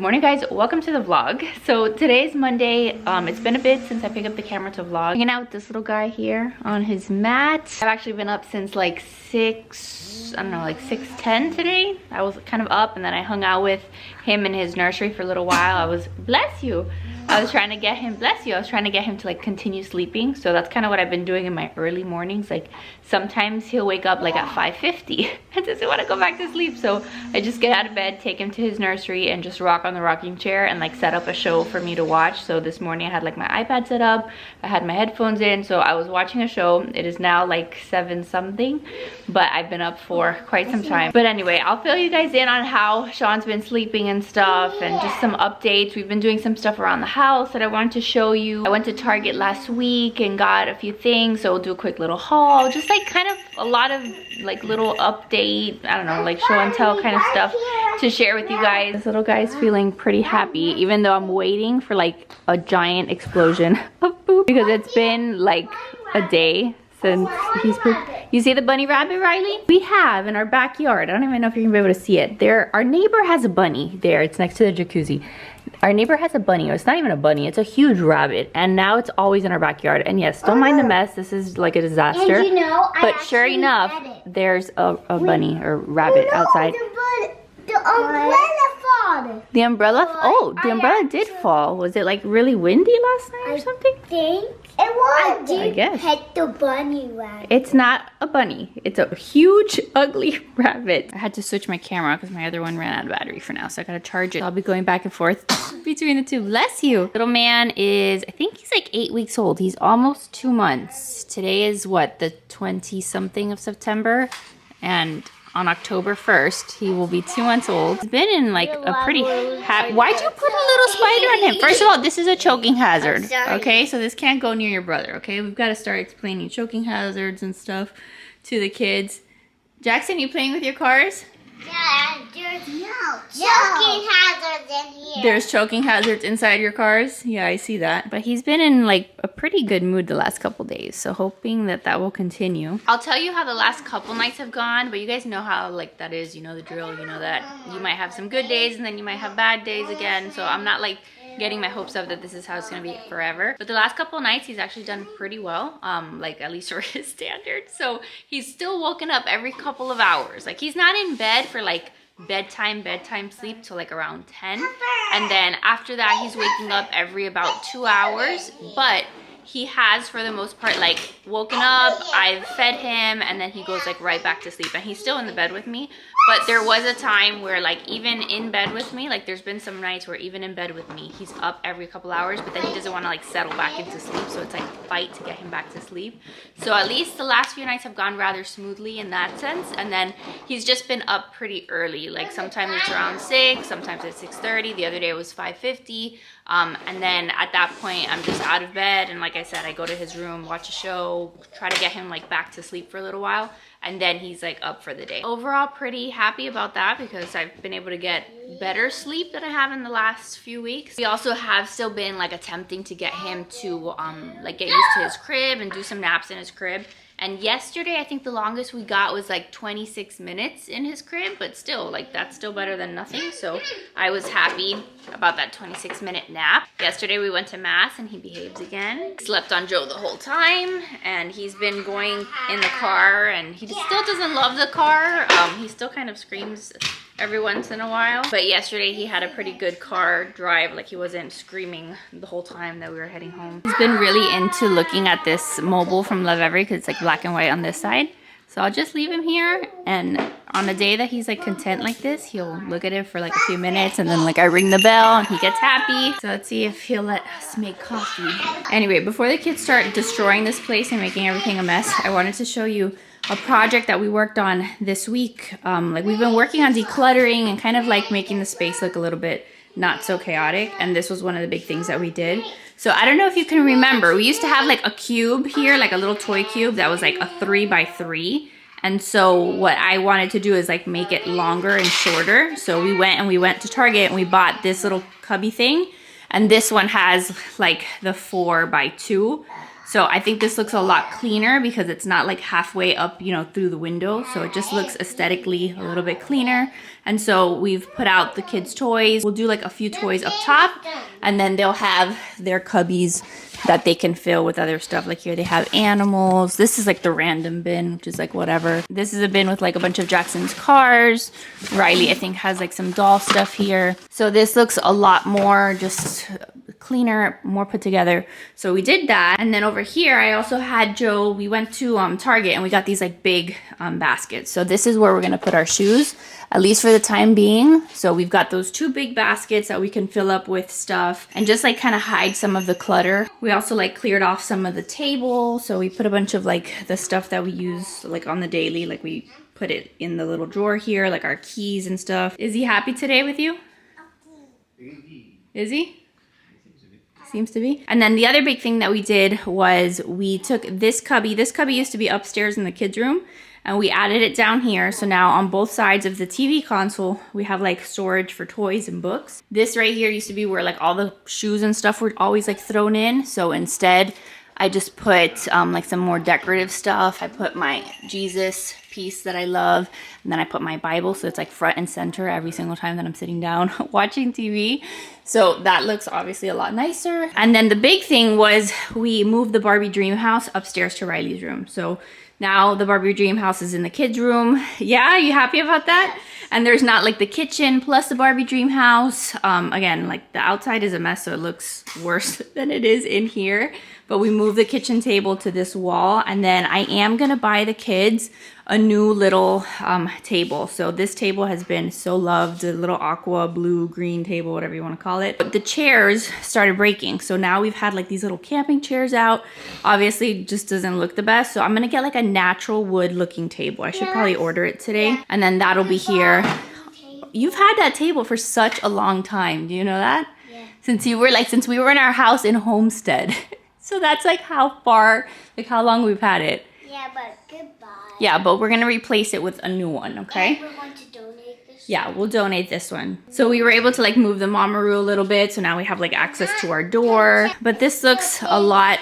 Good morning, guys. Welcome to the vlog. So today's Monday. It's been a bit since I picked up the camera to vlog. Hanging out with this little guy here on his mat. I've actually been up since like 6:10 today. I was kind of up, and then I hung out with him in his nursery for a little while. I was trying to get him, I was trying to get him to like continue sleeping. So that's kind of what I've been doing in my early mornings. Like sometimes he'll wake up like at 5:50 and doesn't want to go back to sleep. So I just get out of bed, take him to his nursery, and just rock on the rocking chair and like set up a show for me to watch. So this morning I had like my iPad set up, I had my headphones in, so I was watching a show. It is now like 7 something, but I've been up for quite some time. But anyway, I'll fill you guys in on how Sean's been sleeping and stuff, and just some updates. We've been doing some stuff around the house that I wanted to show you. I went to Target last week and got a few things, so we'll do a quick little haul, just like kind of a lot of like little update, I don't know, like show and tell kind of stuff to share with you guys. This little guy's feeling pretty happy, even though I'm waiting for like a giant explosion of poop, because it's been like a day since he's pooped. You see the bunny rabbit, Riley? We have in our backyard, I don't even know if you're gonna be able to see it. Our neighbor has a bunny there. It's next to the jacuzzi. Our neighbor has a bunny, or it's not even a bunny, it's a huge rabbit, and now it's always in our backyard. And yes, don't mind the mess, this is like a disaster. And you know, but sure enough, there's a bunny or rabbit outside. The umbrella fall. The umbrella? Oh, the umbrella did fall. Was it like really windy last night or something? I think it was. I guess. Hit the bunny rabbit. It's not a bunny. It's a huge, ugly rabbit. I had to switch my camera because my other one ran out of battery for now, so I gotta charge it. I'll be going back and forth between the two. Bless you. Little man is, I think he's like 8 weeks old. He's almost 2 months. Today is what, the 20-something of September? And on October 1st, he will be 2 months old. He's been in like a pretty why'd you put a little spider on him? First of all, this is a choking hazard, okay? So this can't go near your brother, okay? We've got to start explaining choking hazards and stuff to the kids. Jackson, you playing with your cars? Yeah, there's choking hazards in here. There's choking hazards inside your cars? Yeah, I see that. But he's been in like a pretty good mood the last couple days, so hoping that that will continue. I'll tell you how the last couple nights have gone, but you guys know how like that is. You know the drill. You know that you might have some good days and then you might have bad days again. So I'm not like getting my hopes up that this is how it's gonna be forever. But the last couple of nights he's actually done pretty well, like at least for his standards. So he's still woken up every couple of hours. Like he's not in bed for like bedtime sleep till like around 10, and then after that he's waking up every about 2 hours. But he has, for the most part, like woken up, I've fed him, and then he goes like right back to sleep, and he's still in the bed with me. But there was a time where like even in bed with me, like there's been some nights where even in bed with me he's up every couple hours, but then he doesn't want to like settle back into sleep, so it's like a fight to get him back to sleep. So at least the last few nights have gone rather smoothly in that sense. And then he's just been up pretty early, like sometimes it's around 6, sometimes it's 6:30. The other day it was 5:50. And then at that point I'm just out of bed, and like I said, I go to his room, watch a show, try to get him like back to sleep for a little while, and then he's like up for the day. Overall pretty happy about that, because I've been able to get better sleep than I have in the last few weeks. We also have still been like attempting to get him to like get used to his crib and do some naps in his crib. And yesterday, I think the longest we got was like 26 minutes in his crib, but still, like that's still better than nothing. So I was happy about that 26-minute nap. Yesterday we went to mass and he behaves again. Slept on Joe the whole time, and he's been going in the car, and he still doesn't love the car. He still kind of screams every once in a while. But yesterday he had a pretty good car drive, like he wasn't screaming the whole time that we were heading home. He's been really into looking at this mobile from Love Every, because it's like black and white on this side. So I'll just leave him here, and on a day that he's like content like this, he'll look at it for like a few minutes, and then like I ring the bell and he gets happy. So let's see if he'll let us make coffee. Anyway, before the kids start destroying this place and making everything a mess, I wanted to show you a project that we worked on this week. Like we've been working on decluttering and kind of like making the space look a little bit not so chaotic, and this was one of the big things that we did. So I don't know if you can remember, we used to have like a cube here, like a little toy cube that was like a 3x3. And so what I wanted to do is like make it longer and shorter. So we went to Target and we bought this little cubby thing, and this one has like the 4x2. So I think this looks a lot cleaner because it's not like halfway up, you know, through the window. So it just looks aesthetically a little bit cleaner. And so we've put out the kids' toys. We'll do like a few toys up top, and then they'll have their cubbies that they can fill with other stuff. Like here they have animals. This is like the random bin, which is like whatever. This is a bin with like a bunch of Jackson's cars. Riley, I think, has like some doll stuff here. So this looks a lot more just cleaner, more put together. So we did that. And then over here, I also had Joe, we went to Target and we got these like big baskets. So this is where we're gonna put our shoes, at least for the time being. So we've got those 2 big baskets that we can fill up with stuff and just like kind of hide some of the clutter. We also like cleared off some of the table. So we put a bunch of like the stuff that we use like on the daily, like we put it in the little drawer here, like our keys and stuff. Is he happy today with you? Is he? Seems to be. And then the other big thing that we did was we took this cubby. This cubby used to be upstairs in the kids' room, and we added it down here. So now on both sides of the TV console, we have like storage for toys and books. This right here used to be where like all the shoes and stuff were always like thrown in. So instead, I just put like some more decorative stuff. I put my Jesus piece that I love, and then I put my Bible, so it's like front and center every single time that I'm sitting down watching TV. So that looks obviously a lot nicer. And then the big thing was we moved the Barbie dream house upstairs to Riley's room. So now the Barbie dream house is in the kids' room. Yeah, you happy about that? And there's not like the kitchen plus the Barbie dream house. Again, like the outside is a mess, so it looks worse than it is in here. But we moved the kitchen table to this wall, and then I am gonna buy the kids a new little table. So this table has been so loved, the little aqua, blue, green table, whatever you wanna call it. But the chairs started breaking. So now we've had like these little camping chairs out. Obviously, it just doesn't look the best. So I'm gonna get like a natural wood looking table. I should probably order it today. And then that'll be here. You've had that table for such a long time. Do you know that? Yeah. Since we were in our house in Homestead. So that's like how far, like how long we've had it. Yeah, but goodbye. Yeah, but we're gonna replace it with a new one, okay? And we're going to donate this. Yeah, we'll donate this one. So we were able to like move the momma a little bit, so now we have like access to our door. But this looks a lot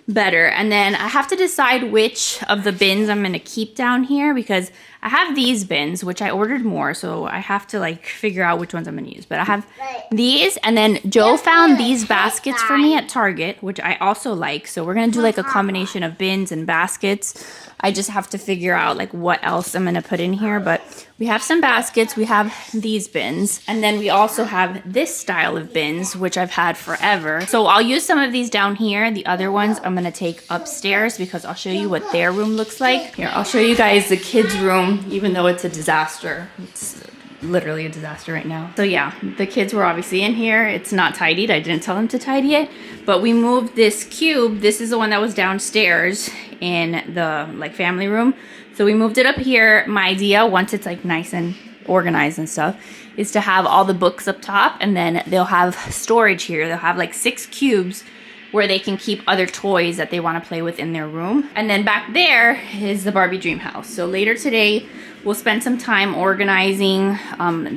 better. And then I have to decide which of the bins I'm gonna keep down here, because I have these bins, which I ordered more, so I have to like figure out which ones I'm gonna use. But I have these, and then Joe found these baskets for me at Target, which I also like. So we're gonna do like a combination of bins and baskets. I just have to figure out like what else I'm gonna put in here. But we have some baskets, we have these bins, and then we also have this style of bins, which I've had forever. So I'll use some of these down here. The other ones I'm gonna take upstairs because I'll show you what their room looks like. Here, I'll show you guys the kids' room, even though it's a disaster. It's literally a disaster right now. So yeah, the kids were obviously in here. It's not tidied. I didn't tell them to tidy it, but we moved this cube. This is the one that was downstairs in the like family room. So we moved it up here. My idea, once it's like nice and organized and stuff, is to have all the books up top, and then they'll have storage here. They'll have like 6 cubes where they can keep other toys that they want to play with in their room. And then back there is the Barbie dream house. So later today, we'll spend some time organizing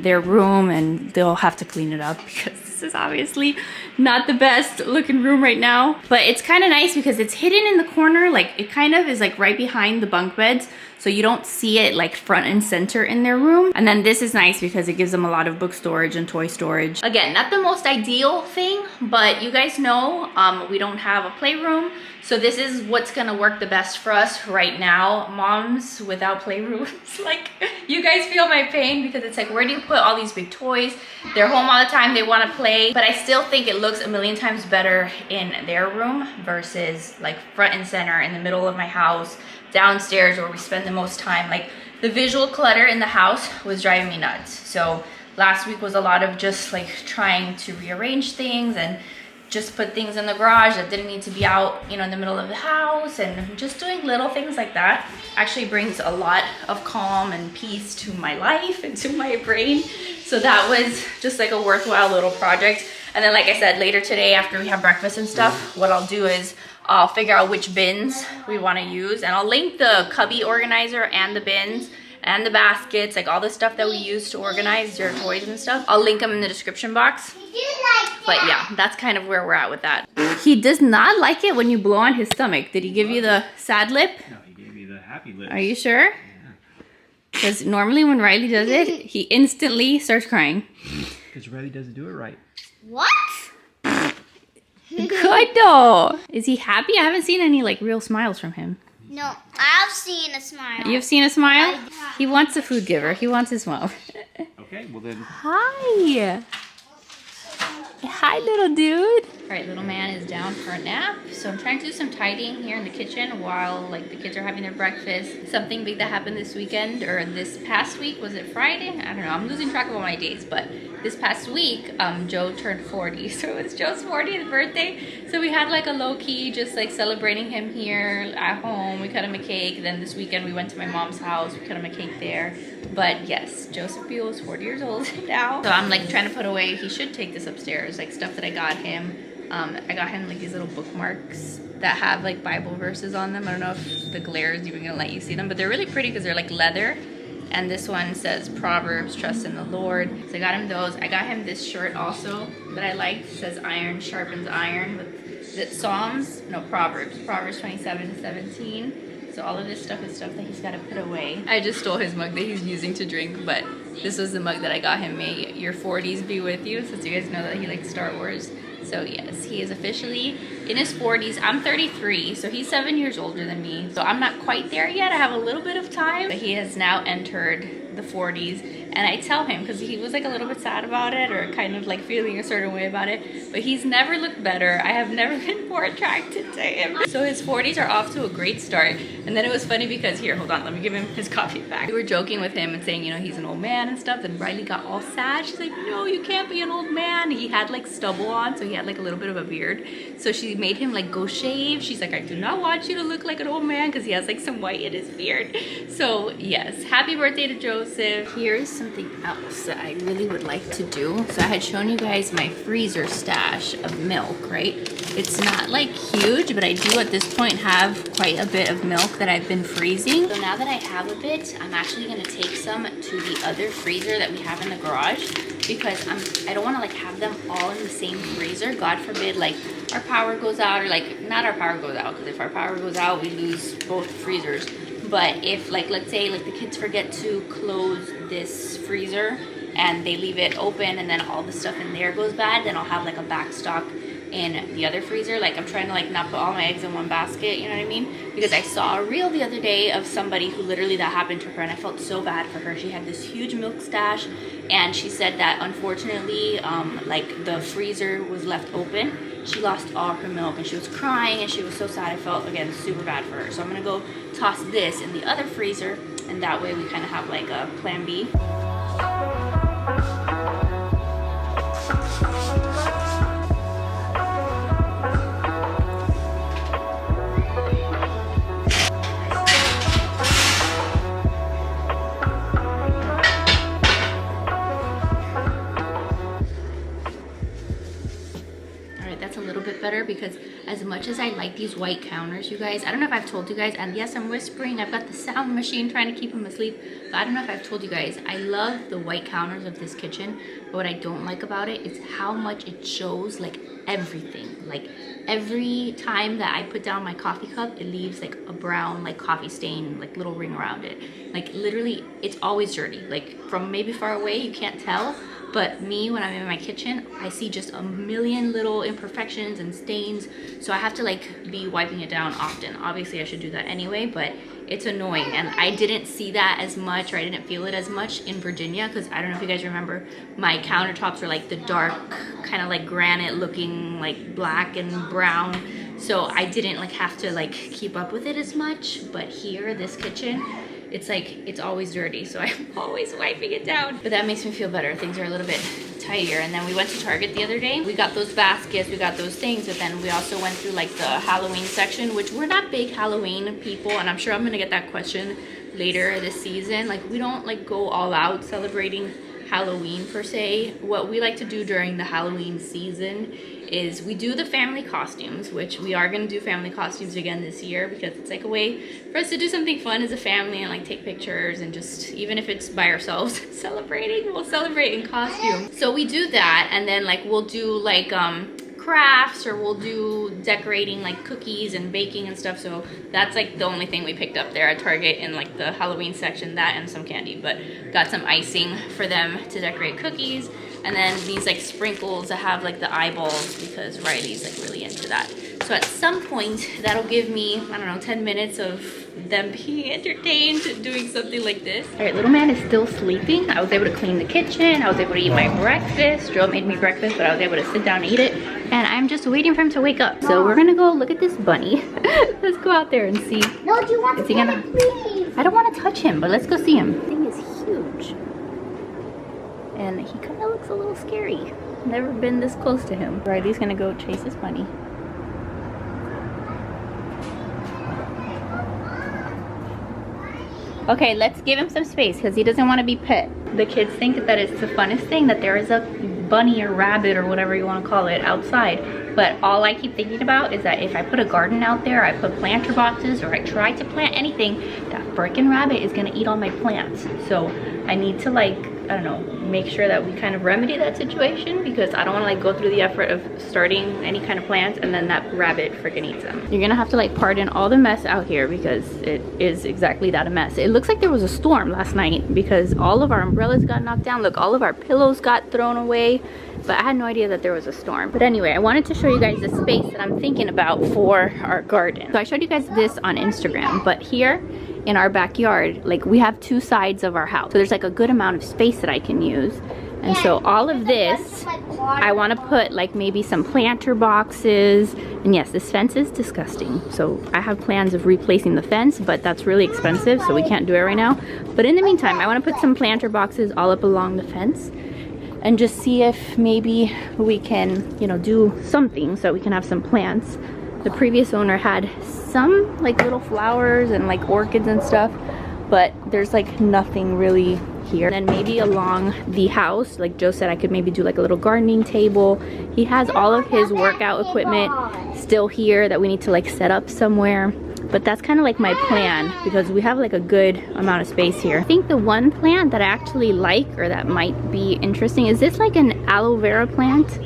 their room, and they'll have to clean it up because this is obviously not the best looking room right now. But it's kind of nice because it's hidden in the corner. Like it kind of is like right behind the bunk beds. So you don't see it like front and center in their room. And then this is nice because it gives them a lot of book storage and toy storage. Again, not the most ideal thing, but you guys know we don't have a playroom. So this is what's gonna work the best for us right now. Moms without playrooms, like you guys feel my pain because it's like, where do you put all these big toys? They're home all the time, they wanna play, but I still think it looks a million times better in their room versus like front and center in the middle of my house, downstairs where we spend the most time. Like the visual clutter in the house was driving me nuts. So last week was a lot of just like trying to rearrange things and just put things in the garage that didn't need to be out, you know, in the middle of the house, and just doing little things like that actually brings a lot of calm and peace to my life and to my brain. So that was just like a worthwhile little project. And then like I said, later today after we have breakfast and stuff, what I'll do is I'll figure out which bins we want to use, and I'll link the cubby organizer and the bins and the baskets, like all the stuff that we use to organize your toys and stuff. I'll link them in the description box. But yeah, that's kind of where we're at with that. He does not like it when you blow on his stomach. Did he give you the sad lip? No, he gave me the happy lip. Are you sure? Because normally when Riley does it, he instantly starts crying. Because Riley doesn't do it right. What? Good though. Is he happy? I haven't seen any like real smiles from him. No, I've seen a smile. You've seen a smile? He wants a food giver. He wants his smile. Okay, well then. Hi. Hi, little dude. All right, little man is down for a nap. So I'm trying to do some tidying here in the kitchen while like the kids are having their breakfast. Something big that happened this weekend or this past week. Was it Friday? I don't know. I'm losing track of all my days. But this past week, Joe turned 40. So it was Joe's 40th birthday. So we had like a low-key just like celebrating him here at home. We cut him a cake. Then this weekend we went to my mom's house. We cut him a cake there. But yes, Joseph Buell is 40 years old now. So I'm like trying to put away, he should take this upstairs, like stuff that I got him. I got him like these little bookmarks that have like Bible verses on them. I don't know if the glare is even gonna let you see them, but they're really pretty because they're like leather. And this one says Proverbs, trust in the Lord. So I got him those. I got him this shirt also that I liked. It says iron sharpens iron. Is it Psalms? No, Proverbs. Proverbs 27:17. So all of this stuff is stuff that he's got to put away. I just stole his mug that he's using to drink, but this was the mug that I got him. May your 40s be with you, since you guys know that he likes Star Wars. So yes, he is officially in his 40s. I'm 33, so he's 7 years older than me. So I'm not quite there yet. I have a little bit of time. But he has now entered the 40s. And I tell him, because he was like a little bit sad about it or kind of like feeling a certain way about it. But he's never looked better. I have never been more attracted to him. So his 40s are off to a great start. And then it was funny because, here, hold on, let me give him his coffee back. We were joking with him and saying, you know, he's an old man and stuff. And Riley got all sad. She's like, no, you can't be an old man. He had like stubble on, so he had like a little bit of a beard. So she made him like go shave. She's like, I do not want you to look like an old man because he has like some white in his beard. So yes, happy birthday to Joseph. Here's something else that I really would like to do. So I had shown you guys my freezer stash of milk, right? It's not like huge, but I do at this point have quite a bit of milk that I've been freezing. So now that I have a bit, I'm actually gonna take some to the other freezer that we have in the garage because I don't wanna like have them all in the same freezer. God forbid like our power goes out, or like not our power goes out, because if our power goes out, we lose both freezers. But if like, let's say like the kids forget to close this freezer and they leave it open and then all the stuff in there goes bad, then I'll have like a back stock in the other freezer. Like I'm trying to like not put all my eggs in one basket, you know what I mean? Because I saw a reel the other day of somebody who literally that happened to her, and I felt so bad for her. She had this huge milk stash, and she said that unfortunately like the freezer was left open. She lost all her milk and she was crying and she was so sad. I felt, again, super bad for her. So I'm gonna go toss this in the other freezer, and that way we kind of have like a plan B. Better, because as much as I like these white counters, you guys, I don't know if I've told you guys, and yes, I'm whispering, I've got the sound machine trying to keep him asleep, but I don't know if I've told you guys, I love the white counters of this kitchen, but what I don't like about it is how much it shows like everything. Like every time that I put down my coffee cup, it leaves like a brown like coffee stain, like little ring around it. Like literally, it's always dirty. Like from maybe far away, you can't tell. But me, when I'm in my kitchen, I see just a million little imperfections and stains. So I have to like be wiping it down often. Obviously I should do that anyway, but it's annoying. And I didn't see that as much, or I didn't feel it as much in Virginia, because I don't know if you guys remember, my countertops were like the dark, kind of like granite looking, like black and brown. So I didn't like have to like keep up with it as much. But here, this kitchen, it's like, it's always dirty, so I'm always wiping it down. But that makes me feel better. Things are a little bit tidier. And then we went to Target the other day. We got those baskets, we got those things, but then we also went through like the Halloween section, which we're not big Halloween people, and I'm sure I'm gonna get that question later this season. Like we don't like go all out celebrating Halloween per se. What we like to do during the Halloween season is we do the family costumes, which we are gonna do family costumes again this year because it's like a way for us to do something fun as a family and like take pictures and just, even if it's by ourselves celebrating, we'll celebrate in costume. So we do that, and then like we'll do like crafts, or we'll do decorating like cookies and baking and stuff. So that's like the only thing we picked up there at Target in like the Halloween section, that and some candy, but got some icing for them to decorate cookies. And then these like sprinkles that have like the eyeballs because Riley's like really into that. So at some point that'll give me, I don't know, 10 minutes of them being entertained doing something like this. All right, little man is still sleeping. I was able to clean the kitchen. I was able to eat my breakfast. Joe made me breakfast, but I was able to sit down and eat it. And I'm just waiting for him to wake up. So we're gonna go look at this bunny. Let's go out there and see. No, do you want is he gonna? Please? I don't want to touch him, but let's go see him. The thing is huge. And he kind of looks a little scary. Never been this close to him. Riley's gonna go chase this bunny. Okay, let's give him some space because he doesn't want to be pet. The kids think that it's the funnest thing that there is a bunny or rabbit or whatever you want to call it outside. But all I keep thinking about is that if I put a garden out there, I put planter boxes, or I try to plant anything, that freaking rabbit is gonna eat all my plants. So I need to like, I don't know, make sure that we kind of remedy that situation, because I don't want to like go through the effort of starting any kind of plants and then that rabbit freaking eats them. You're gonna have to like pardon all the mess out here because it is exactly that, a mess. It looks like there was a storm last night because all of our umbrellas got knocked down. Look, all of our pillows got thrown away, but I had no idea that there was a storm. But anyway, I wanted to show you guys the space that I'm thinking about for our garden. So I showed you guys this on Instagram, but here in our backyard, like we have two sides of our house. So there's like a good amount of space that I can use. And so all of this, I want to put like maybe some planter boxes. And yes, this fence is disgusting. So I have plans of replacing the fence, but that's really expensive, so we can't do it right now. But in the meantime, I want to put some planter boxes all up along the fence and just see if maybe we can, you know, do something so we can have some plants. The previous owner had some like little flowers and like orchids and stuff, but there's like nothing really here. And then maybe along the house, like Joe said, I could maybe do like a little gardening table. He has all of his workout equipment still here that we need to like set up somewhere. But that's kind of like my plan because we have like a good amount of space here. I think the one plant that I actually like, or that might be interesting, is this like an aloe vera plant?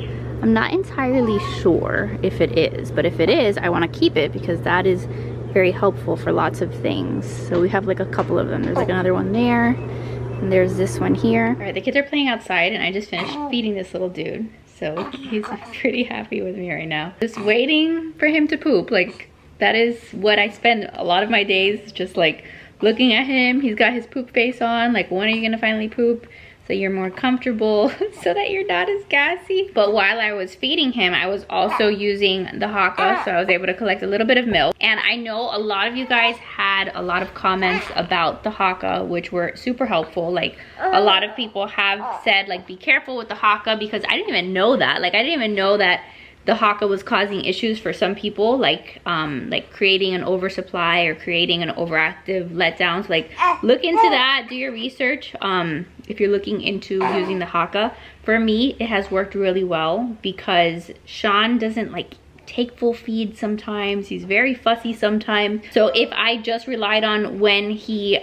I'm not entirely sure if it is, but if it is, I want to keep it because that is very helpful for lots of things. So we have like a couple of them. There's like another one there, and there's this one here. All right, the kids are playing outside, and I just finished feeding this little dude. So he's pretty happy with me right now. Just waiting for him to poop. Like, that is what I spend a lot of my days, just like looking at him. He's got his poop face on. Like, when are you gonna finally poop? So you're more comfortable, so that you're not as gassy. But while I was feeding him, I was also using the Haka, so I was able to collect a little bit of milk. And I know a lot of you guys had a lot of comments about the Haka, which were super helpful. Like, a lot of people have said, like, be careful with the Haka, because I didn't even know that. Like, I didn't even know that the Haka was causing issues for some people, like creating an oversupply or creating an overactive letdowns. Like, look into that, do your research if you're looking into using the Haka. For me, it has worked really well because Sean doesn't like take full feed sometimes. He's very fussy sometimes. So if I just relied on when he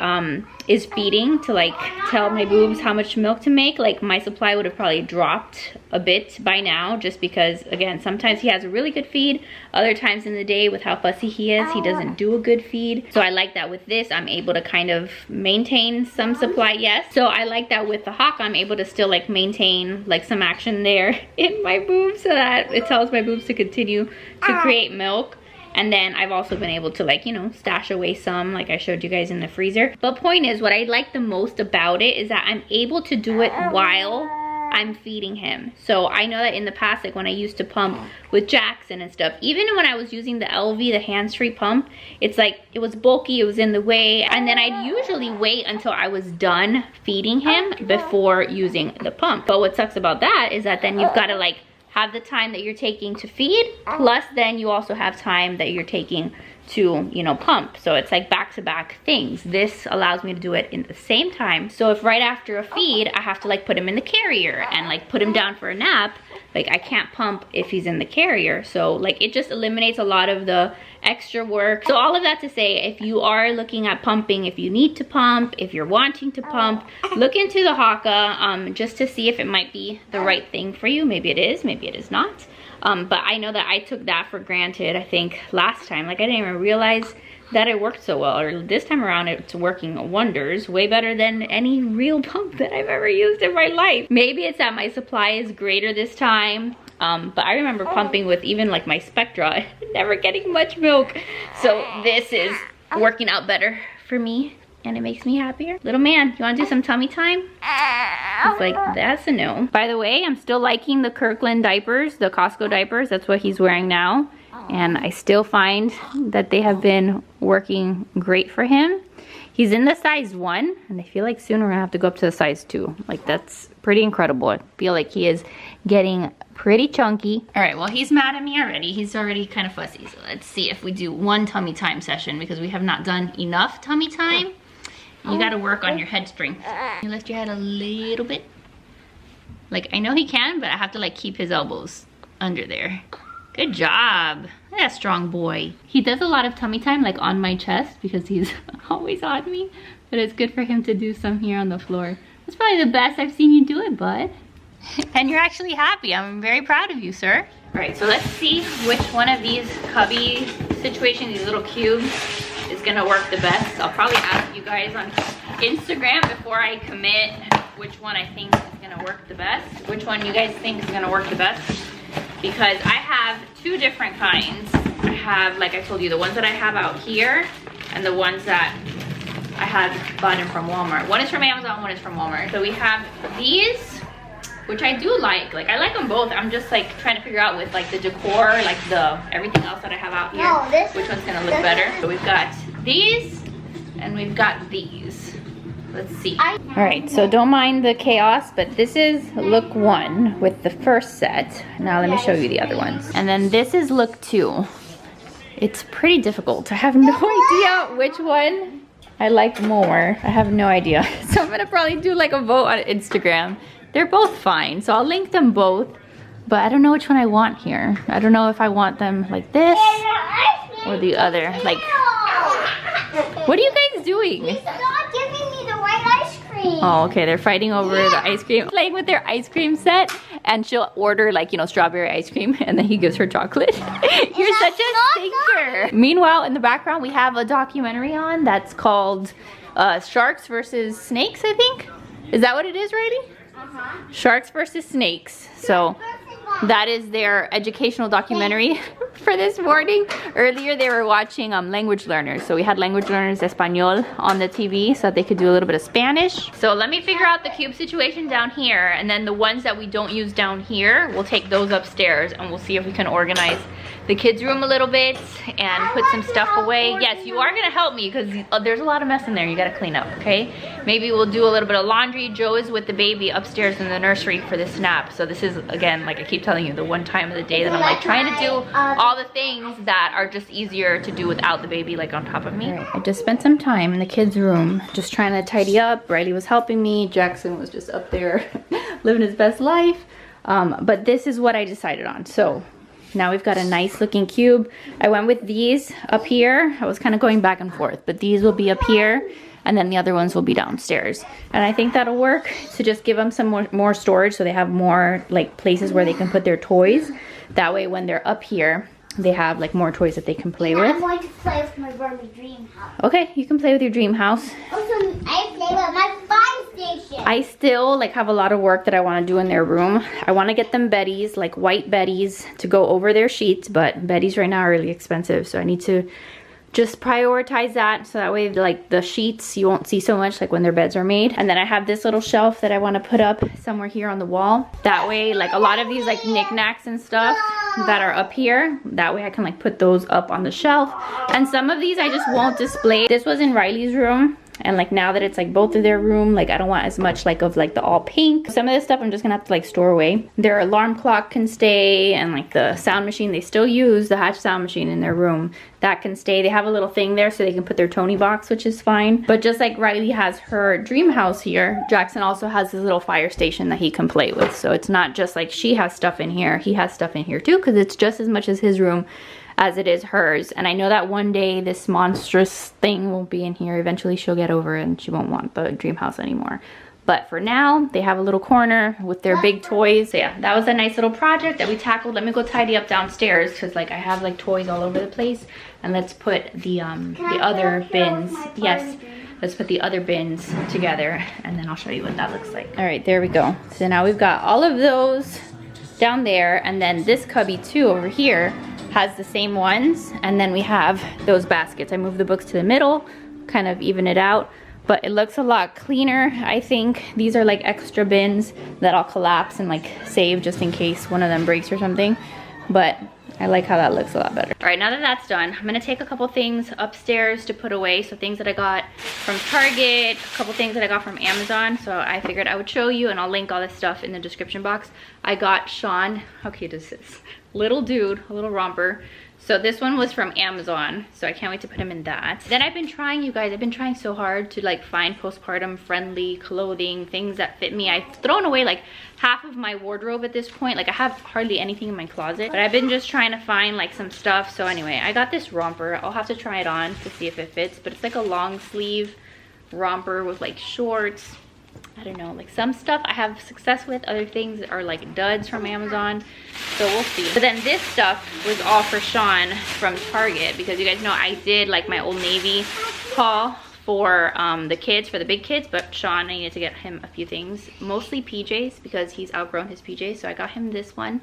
is feeding to like tell my boobs how much milk to make, like my supply would have probably dropped a bit by now, just because again, sometimes he has a really good feed, other times in the day with how fussy he is, he doesn't do a good feed. So I like that with this, I'm able to kind of maintain some supply, yes. So I like that with the Haka, I'm able to still like maintain like some action there in my boobs, so that it tells my boobs to continue to create milk. And then I've also been able to, like, you know, stash away some, like I showed you guys in the freezer. But point is, what I like the most about it is that I'm able to do it while I'm feeding him. So I know that in the past, like when I used to pump with Jackson and stuff, even when I was using the LV, the hands-free pump, it's like, it was bulky, it was in the way. And then I'd usually wait until I was done feeding him before using the pump. But what sucks about that is that then you've got to like have the time that you're taking to feed, plus then you also have time that you're taking to, you know, pump. So it's like back-to-back things. This allows me to do it in the same time. So if right after a feed, I have to like put him in the carrier and like put him down for a nap, like I can't pump if he's in the carrier. So like it just eliminates a lot of the extra work. So all of that to say, if you are looking at pumping, if you need to pump, if you're wanting to pump, look into the Haka just to see if it might be the right thing for you. Maybe it is, maybe it is not. But I know that I took that for granted, I think, last time. Like, I didn't even realize that it worked so well. Or this time around, it's working wonders. Way better than any real pump that I've ever used in my life. Maybe it's that my supply is greater this time. But I remember pumping with even, like, my Spectra, never getting much milk. So this is working out better for me. And it makes me happier. Little man, you wanna do some tummy time? He's like, that's a no. By the way, I'm still liking the Kirkland diapers, the Costco diapers. That's what he's wearing now. And I still find that they have been working great for him. He's in the size 1, and I feel like soon we're gonna have to go up to the size 2. Like, that's pretty incredible. I feel like he is getting pretty chunky. All right, well, he's mad at me already. He's already kind of fussy. So let's see if we do one tummy time session, because we have not done enough tummy time. You gotta work on your head strength. You lift your head a little bit. Like, I know he can, but I have to like keep his elbows under there. Good job. Look at that strong boy. He does a lot of tummy time like on my chest because he's always on me. But it's good for him to do some here on the floor. That's probably the best I've seen you do it, bud. And you're actually happy. I'm very proud of you, sir. All right, so let's see which one of these cubby situations, these little cubes, is gonna work the best. I'll probably ask you guys on Instagram before I commit which one I think is gonna work the best. Which one you guys think is gonna work the best. Because I have 2 different kinds. I have, like I told you, the ones that I have out here and the ones that I had bought in from Walmart. One is from Amazon, one is from Walmart. So we have these, which I do like. Like, I like them both. I'm just like trying to figure out with like the decor, like the everything else that I have out here, which one's gonna look better. So we've got these and we've got these. Let's see. All right, so don't mind the chaos, but this is look 1 with the first set. Now let me show you the other ones. And then this is look 2. It's pretty difficult. I have no idea which one I like more. I have no idea. So I'm gonna probably do like a vote on Instagram. They're both fine, so I'll link them both, but I don't know which one I want here. I don't know if I want them like this or the other. Like, what are you guys doing? He's not giving me the right ice cream. Oh, okay, they're fighting over the ice cream. Playing with their ice cream set, and she'll order like, you know, strawberry ice cream, and then he gives her chocolate. You're such a stinker. Meanwhile, in the background, we have a documentary on that's called Sharks versus Snakes, I think. Is that what it is, Riley? Sharks versus Snakes. So that is their educational documentary for this morning. Earlier they were watching language learners. So we had language learners Espanol on the TV so that they could do a little bit of Spanish. So let me figure out the cube situation down here, and then the ones that we don't use down here, we'll take those upstairs and we'll see if we can organize the kids' room a little bit and put some stuff away. Yes, you are gonna help me because there's a lot of mess in there you gotta clean up, okay? Maybe we'll do a little bit of laundry. Joe is with the baby upstairs in the nursery for this nap. So this is, again, like I keep telling you, the one time of the day that I'm like trying to do all the things that are just easier to do without the baby like on top of me. Right, I just spent some time in the kids' room just trying to tidy up. Riley was helping me. Jackson was just up there living his best life. But this is what I decided on. So now we've got a nice looking cube. I went with these up here. I was kind of going back and forth, but these will be up here and then the other ones will be downstairs. And I think that'll work to just give them some more storage so they have more like places where they can put their toys. That way when they're up here, they have like more toys that they can play with. I'm going to play with my Barbie dream house. Okay, you can play with your dream house. Also, I play with my fire station. I still like have a lot of work that I want to do in their room. I want to get them beddies, like white beddies to go over their sheets, but beddies right now are really expensive. So I need to just prioritize that so that way like the sheets you won't see so much like when their beds are made. And then I have this little shelf that I want to put up somewhere here on the wall. That way like a lot of these like knickknacks and stuff that are up here, that way I can like put those up on the shelf. And some of these I just won't display. This was in Riley's room And like now that it's like both of their room, like I don't want as much like of like the all pink. Some of this stuff I'm just gonna have to like store away. Their alarm clock can stay, and like the sound machine, they still use the Hatch sound machine in their room. That can stay. They have a little thing there so they can put their Tony box, which is fine. But just like Riley has her dream house here, Jackson also has his little fire station that he can play with. So it's not just like she has stuff in here, he has stuff in here too, because it's just as much as his room as it is hers. And I know that one day this monstrous thing will be in here. Eventually she'll get over it and she won't want the dream house anymore. But for now, they have a little corner with their big toys. So yeah, that was a nice little project that we tackled. Let me go tidy up downstairs because like I have like toys all over the place. And let's put the other bins. Yes, let's put the other bins together and then I'll show you what that looks like. All right, there we go. So now we've got all of those down there, and then this cubby too over here has the same ones, and then we have those baskets. I moved the books to the middle, kind of even it out, but it looks a lot cleaner. I think these are like extra bins that I'll collapse and like save just in case one of them breaks or something, but I like how that looks a lot better. All right, now that that's done, I'm gonna take a couple things upstairs to put away. So things that I got from Target, a couple things that I got from Amazon. So I figured I would show you, and I'll link all this stuff in the description box. I got Sean, how cute is this? Little dude, a little romper. So this one was from Amazon, so I can't wait to put him in that. Then I've been trying, you guys, I've been trying so hard to like find postpartum friendly clothing, things that fit me. I've thrown away like half of my wardrobe at this point. Like I have hardly anything in my closet, but I've been just trying to find like some stuff. So anyway, I got this romper. I'll have to try it on to see if it fits, but it's like a long sleeve romper with like shorts. I don't know, like some stuff I have success with, other things are like duds from Amazon, so we'll see. But then this stuff was all for Sean from Target, because you guys know I did like my Old Navy haul for the kids, for the big kids, but Sean, I needed to get him a few things, mostly PJs because he's outgrown his PJs. So I got him this one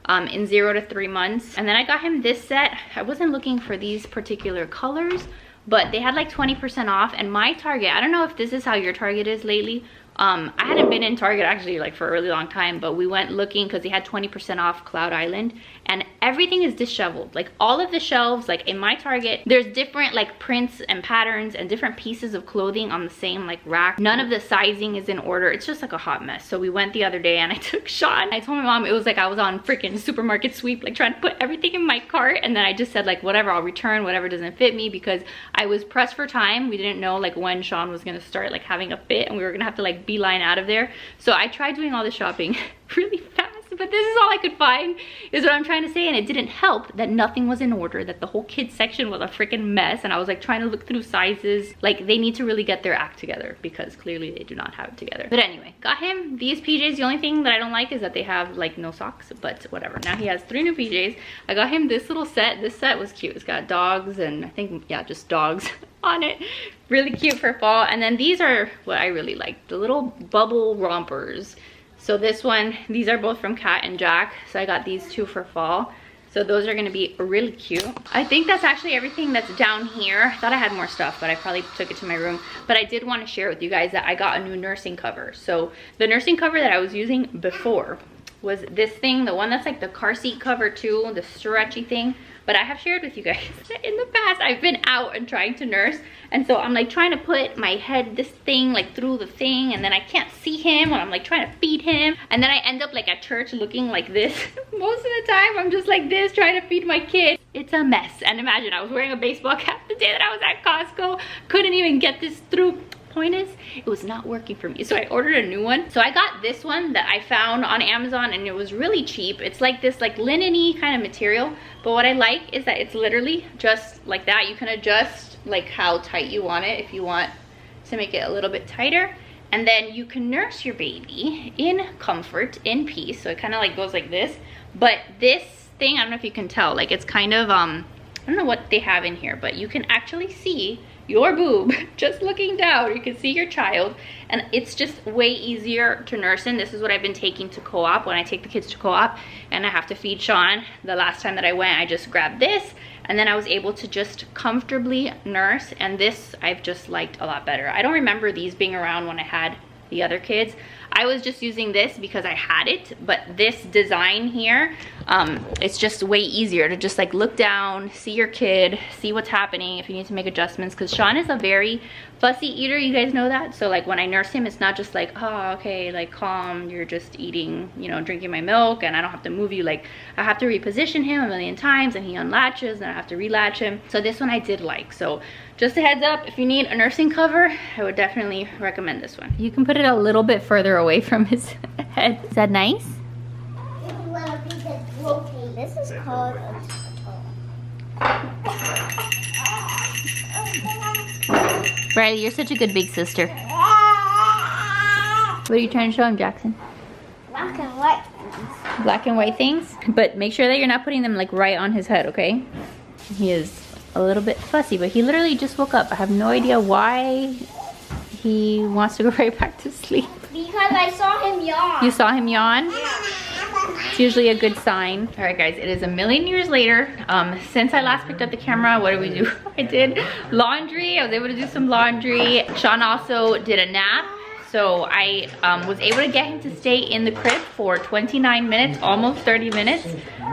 in 0 to 3 months, and then I got him this set. I wasn't looking for these particular colors, but they had like 20% off, and my Target, I don't know if this is how your Target is lately. I hadn't been in Target actually like for a really long time, but we went looking because they had 20% off Cloud Island, and everything is disheveled. Like all of the shelves, like in my Target, there's different like prints and patterns and different pieces of clothing on the same like rack. None of the sizing is in order. It's just like a hot mess. So we went the other day and I took Sean. I told my mom it was like I was on freaking supermarket sweep, like trying to put everything in my cart, and then I just said like whatever, I'll return whatever doesn't fit me, because I was pressed for time. We didn't know like when Sean was gonna start like having a fit, and we were gonna have to like beeline out of there. So I tried doing all the shopping really fast, but this is all I could find, is what I'm trying to say. And it didn't help that nothing was in order, that the whole kids section was a freaking mess, and I was like trying to look through sizes. Like they need to really get their act together, because clearly they do not have it together. But anyway, got him these PJs. The only thing that I don't like is that they have like no socks, but whatever. Now he has 3 new PJs. I got him this little set. This set was cute. It's got dogs and I think, yeah, just dogs on it. Really cute for fall. And then these are what I really like, the little bubble rompers. So this one, these are both from Cat and Jack, so I got these 2 for fall. So those are gonna be really cute. I think that's actually everything that's down here. I thought I had more stuff, but I probably took it to my room. But I did want to share with you guys that I got a new nursing cover. So the nursing cover that I was using before was this thing, the one that's like the car seat cover too, the stretchy thing. But I have shared with you guys in the past, I've been out and trying to nurse, and so I'm like trying to put my head, this thing, like through the thing, and then I can't see him when I'm like trying to feed him, and then I end up like at church looking like this. Most of the time I'm just like this trying to feed my kid. It's a mess. And imagine I was wearing a baseball cap the day that I was at Costco, couldn't even get this through. Point is, it was not working for me, so I ordered a new one. So I got this one that I found on Amazon, and it was really cheap. It's like this like linen-y kind of material, but what I like is that it's literally just like that. You can adjust like how tight you want it if you want to make it a little bit tighter, and then you can nurse your baby in comfort, in peace. So it kind of like goes like this, but this thing, I don't know if you can tell, like it's kind of I don't know what they have in here, but you can actually see your boob just looking down. You can see your child, and it's just way easier to nurse in. This is what I've been taking to co-op when I take the kids to co-op and I have to feed Sean. The last time that I went, I just grabbed this, and then I was able to just comfortably nurse, and this I've just liked a lot better. I don't remember these being around when I had the other kids. I was just using this because I had it, but this design here, it's just way easier to just like look down, see your kid, see what's happening if you need to make adjustments, because Sean is a very fussy eater, you guys know that. So like when I nurse him, it's not just like, oh, okay, like calm, you're just eating, you know, drinking my milk and I don't have to move you. Like I have to reposition him a million times and he unlatches and I have to relatch him. So this one I did like. So just a heads up, if you need a nursing cover, I would definitely recommend this one. You can put it a little bit further away from his head. Is that nice? This is called a Riley, you're such a good big sister. What are you trying to show him, Jackson? black and white. Black and white things? But make sure that you're not putting them like right on his head, okay? He is a little bit fussy, but he literally just woke up. I have no idea why he wants to go right back to sleep. Because I saw him yawn. You saw him yawn? Yeah. It's usually a good sign. All right, guys, it is a million years later. Since I last picked up the camera, what did we do? I did laundry. I was able to do some laundry. Sean also did a nap. So I was able to get him to stay in the crib for 29 minutes, almost 30 minutes.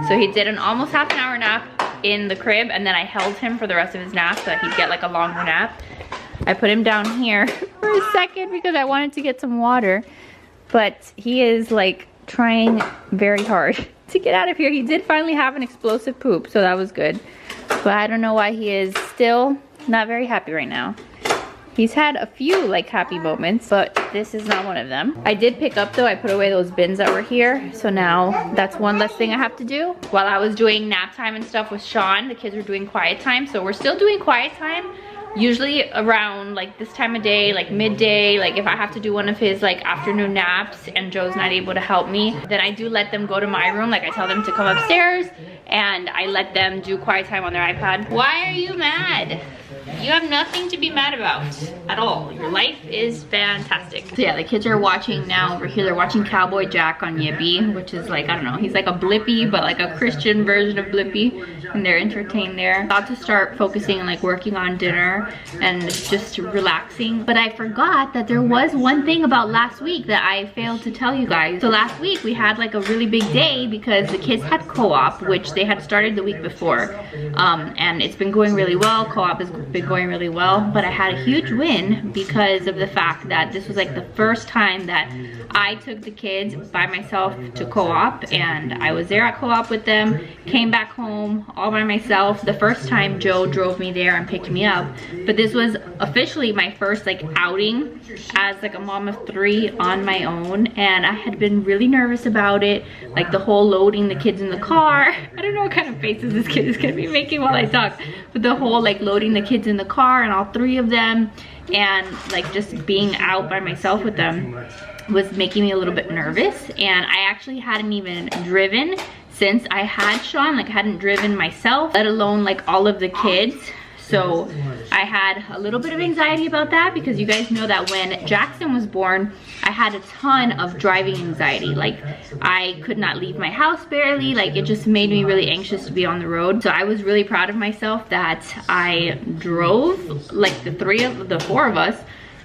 So he did an almost half an hour nap in the crib, and then I held him for the rest of his nap so that he'd get like a longer nap. I put him down here for a second because I wanted to get some water, but he is like trying very hard to get out of here. He did finally have an explosive poop, so that was good. But I don't know why he is still not very happy right now. He's had a few like happy moments, but this is not one of them. I did pick up though, I put away those bins that were here. So now that's one less thing I have to do. While I was doing nap time and stuff with Sean, the kids were doing quiet time. So we're still doing quiet time. Usually around like this time of day, like midday, like if I have to do one of his like afternoon naps and Joe's not able to help me, then I do let them go to my room. Like I tell them to come upstairs and I let them do quiet time on their iPad. Why are you mad? You have nothing to be mad about at all. Your life is fantastic. So yeah, the kids are watching now over here. They're watching Cowboy Jack on Yippee, which is like, I don't know, he's like a Blippi, but like a Christian version of Blippi. And they're entertained there. About to start focusing on like working on dinner and just relaxing. But I forgot that there was one thing about last week that I failed to tell you guys. So last week we had like a really big day because the kids had co-op, which they had started the week before. And it's been going really well. Co-op has been going really well, but I had a huge win because of the fact that this was like the first time that I took the kids by myself to co-op, and I was there at co-op with them, came back home all by myself. The first time Joe drove me there and picked me up, but this was officially my first like outing as like a mom of 3 on my own, and I had been really nervous about it, like the whole loading the kids in the car. I don't know what kind of faces this kid is gonna be making while I talk, but the whole like loading the kids in the car and all 3 of them, and like just being out by myself with them was making me a little bit nervous. And I actually hadn't even driven since I had Sean. Like I hadn't driven myself, let alone like all of the kids. So I had a little bit of anxiety about that because you guys know that when Jackson was born, I had a ton of driving anxiety. Like I could not leave my house barely. Like it just made me really anxious to be on the road. So I was really proud of myself that I drove like the 4 of us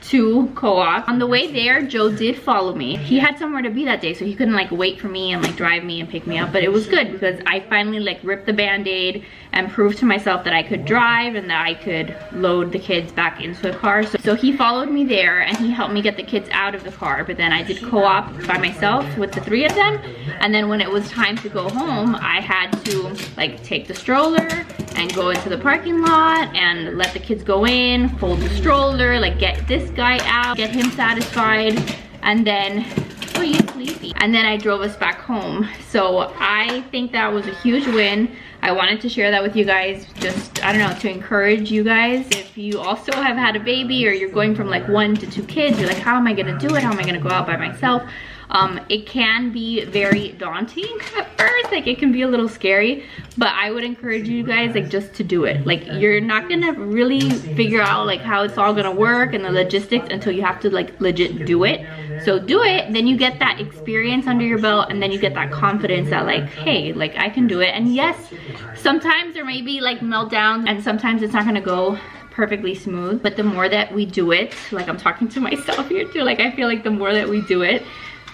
to co-op. On the way there, Joe did follow me. He had somewhere to be that day, so he couldn't like wait for me and like drive me and pick me up, but it was good because I finally like ripped the band-aid and proved to myself that I could drive and that I could load the kids back into the car. So he followed me there and he helped me get the kids out of the car, but then I did co-op by myself with the 3 of them. And then when it was time to go home, I had to like take the stroller and go into the parking lot and let the kids go in, fold the stroller, like get this guy out, get him satisfied, and then, oh, he's sleepy. And then I drove us back home. So I think that was a huge win. I wanted to share that with you guys, just, I don't know, to encourage you guys. If you also have had a baby or you're going from like 1 to 2 kids, you're like, how am I gonna do it? How am I gonna go out by myself? It can be very daunting at first, like it can be a little scary, but I would encourage you guys like just to do it. Like you're not gonna really figure out like how it's all gonna work and the logistics until you have to like legit do it. So do it, then you get that experience under your belt, and then you get that confidence that like, hey, like I can do it. And yes, sometimes there may be like meltdowns and sometimes it's not gonna go perfectly smooth, but the more that we do it, like I'm talking to myself here too, like I feel like the more that we do it,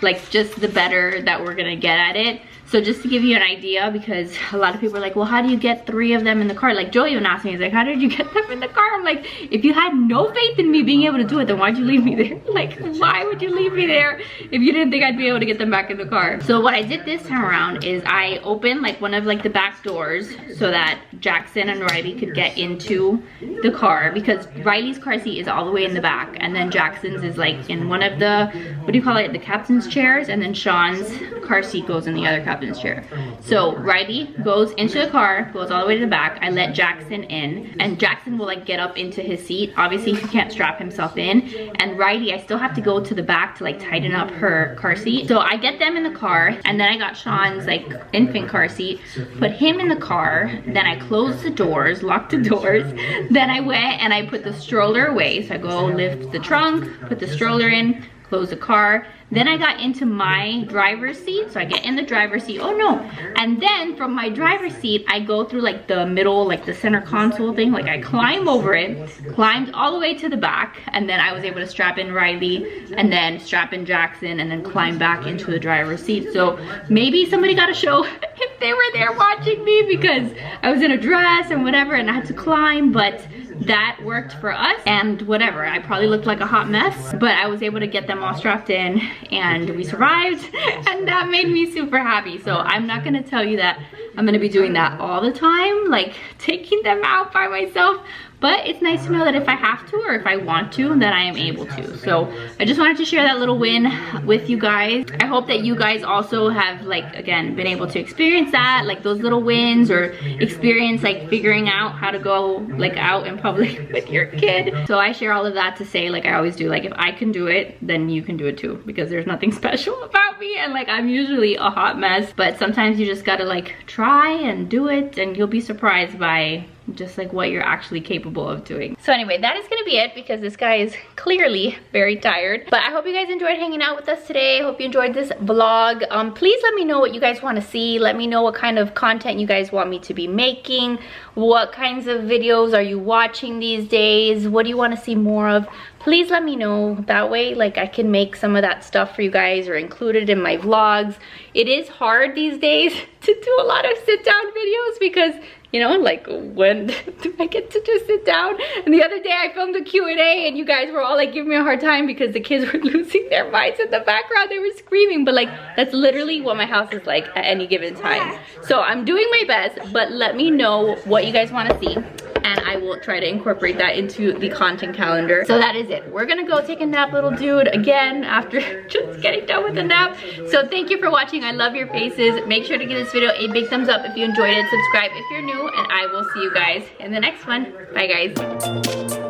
like just the better that we're gonna get at it. So just to give you an idea, because a lot of people are like, well, how do you get 3 of them in the car? Like Joe even asked me, he's like, how did you get them in the car? I'm like, if you had no faith in me being able to do it, then why'd you leave me there? Like, why would you leave me there if you didn't think I'd be able to get them back in the car? So what I did this time around is I opened like one of like the back doors so that Jackson and Riley could get into the car, because Riley's car seat is all the way in the back, and then Jackson's is like in one of the, what do you call it, the captain's chairs, and then Sean's car seat goes in the other captain's chair. So Riley goes into the car, goes all the way to the back. I let Jackson in, and Jackson will like get up into his seat. Obviously he can't strap himself in, and Riley, I still have to go to the back to like tighten up her car seat. So I get them in the car, and then I got Sean's like infant car seat, put him in the car, then I closed the doors, locked the doors, then I went and I put the stroller away. So I go lift the trunk, put the stroller in, close the car. Then I got into my driver's seat. So I get in the driver's seat. Oh no. And then from my driver's seat, I go through like the middle, like the center console thing. Like I climb over it, climbed all the way to the back. And then I was able to strap in Riley and then strap in Jackson and then climb back into the driver's seat. So maybe somebody got a show if they were there watching me, because I was in a dress and whatever and I had to climb, but that worked for us. And whatever, I probably looked like a hot mess, but I was able to get them all strapped in and we survived, and that made me super happy. So I'm not gonna tell you that I'm gonna be doing that all the time, like taking them out by myself, but it's nice to know that if I have to or if I want to, that I am able to. So I just wanted to share that little win with you guys. I hope that you guys also have, like, again, been able to experience that, like those little wins, or experience like figuring out how to go like out in public with your kid. So I share all of that to say, like I always do, like if I can do it, then you can do it too, because there's nothing special about me, and like I'm usually a hot mess, but sometimes you just gotta like try and do it, and you'll be surprised by just like what you're actually capable of doing. So anyway, that is gonna be it, because this guy is clearly very tired. But I hope you guys enjoyed hanging out with us today. I hope you enjoyed this vlog. Please let me know what you guys want to see. Let me know what kind of content you guys want me to be making. What kinds of videos are you watching these days? What do you want to see more of? Please let me know. That way, like, I can make some of that stuff for you guys or include it in my vlogs. It is hard these days to do a lot of sit down videos, because you know, like, when do I get to just sit down? And the other day I filmed a Q&A and you guys were all like giving me a hard time because the kids were losing their minds in the background. They were screaming, but like, that's literally what my house is like at any given time. So I'm doing my best, but let me know what you guys want to see, and I will try to incorporate that into the content calendar. So that is it. We're gonna go take a nap, little dude, again after just getting done with the nap. So thank you for watching. I love your faces. Make sure to give this video a big thumbs up if you enjoyed it. Subscribe if you're new, and I will see you guys in the next one. Bye guys.